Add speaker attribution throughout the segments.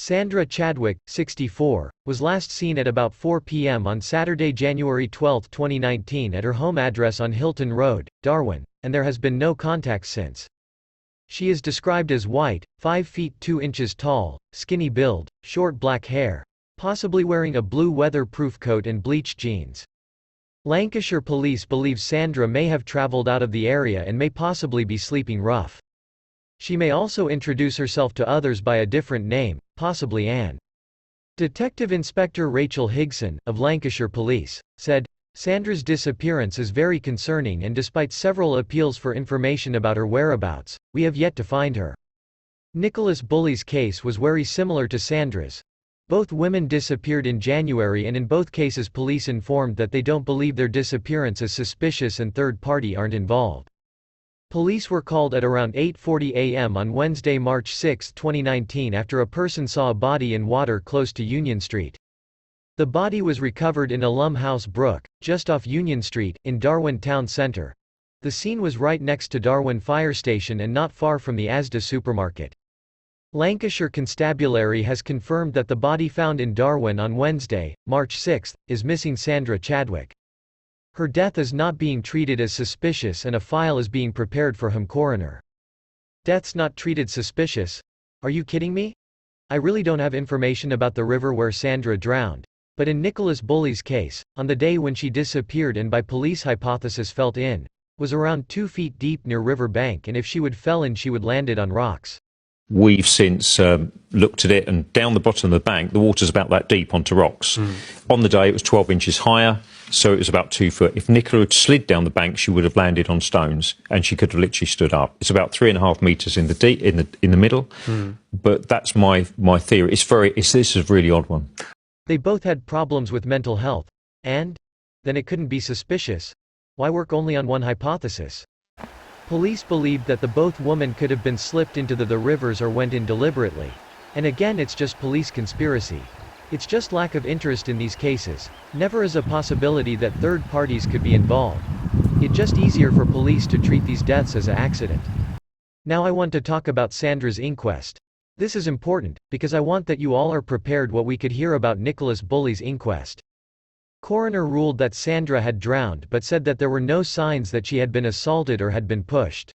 Speaker 1: Sandra Chadwick, 64, was last seen at about 4 p.m. on Saturday, January 12, 2019 at her home address on Hilton Road, Darwen, and there has been no contact since. She is described as white, 5 feet 2 inches tall, skinny build, short black hair, possibly wearing a blue weatherproof coat and bleached jeans. Lancashire Police believe Sandra may have travelled out of the area and may possibly be sleeping rough. She may also introduce herself to others by a different name, possibly Anne. Detective Inspector Rachel Higson, of Lancashire Police, said, "Sandra's disappearance is very concerning and despite several appeals for information about her whereabouts, we have yet to find her." Nicola Bulley's case was very similar to Sandra's. Both women disappeared in January and in both cases police informed that they don't believe their disappearance is suspicious and third party aren't involved. Police were called at around 8:40 a.m. on Wednesday, March 6, 2019 after a person saw a body in water close to Union Street. The body was recovered in a House Brook, just off Union Street, in Darwen town centre. The scene was right next to Darwen fire station and not far from the Asda supermarket. Lancashire Constabulary has confirmed that the body found in Darwen on Wednesday, March 6, is missing Sandra Chadwick. Her death is not being treated as suspicious and a file is being prepared for him coroner. Deaths not treated suspicious? Are you kidding me? I really don't have information about the river where Sandra drowned. But in Nicola Bulley's case, on the day when she disappeared and by police hypothesis fell in, was around 2 feet deep near river bank and if she would fell in she would landed on rocks.
Speaker 2: We've since looked at it and down the bottom of the bank, the water's about that deep onto rocks. On the day it was 12 inches higher, so it was about 2 foot. If Nicola had slid down the bank, she would have landed on stones and she could have literally stood up. It's about 3.5 metres in the middle, but that's my theory. This is a really odd one.
Speaker 1: They both had problems with mental health. And? Then it couldn't be suspicious. Why work only on one hypothesis? Police believed that the both women could have been slipped into the rivers or went in deliberately. And again it's just police conspiracy. It's just lack of interest in these cases. Never is a possibility that third parties could be involved. It's just easier for police to treat these deaths as an accident. Now I want to talk about Sandra's inquest. This is important, because I want that you all are prepared what we could hear about Nicola Bulley's inquest. Coroner ruled that Sandra had drowned but said that there were no signs that she had been assaulted or had been pushed.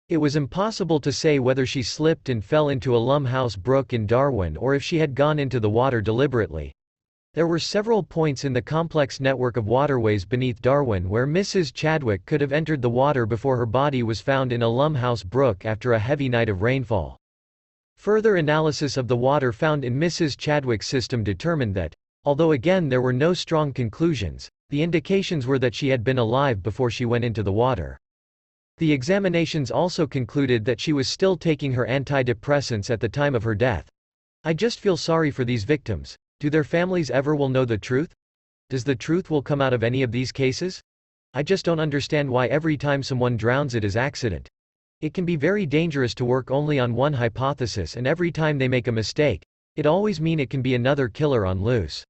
Speaker 1: It was impossible to say whether she slipped and fell into a House Brook in Darwen or if she had gone into the water deliberately. There were several points in the complex network of waterways beneath Darwen where Mrs. Chadwick could have entered the water before her body was found in a House Brook after a heavy night of rainfall. Further analysis of the water found in Mrs. Chadwick's system determined that, although again there were no strong conclusions, the indications were that she had been alive before she went into the water. The examinations also concluded that she was still taking her antidepressants at the time of her death. I just feel sorry for these victims. Do their families ever will know the truth? Does the truth will come out of any of these cases? I just don't understand why every time someone drowns it is accident. It can be very dangerous to work only on one hypothesis and every time they make a mistake, it always mean it can be another killer on loose.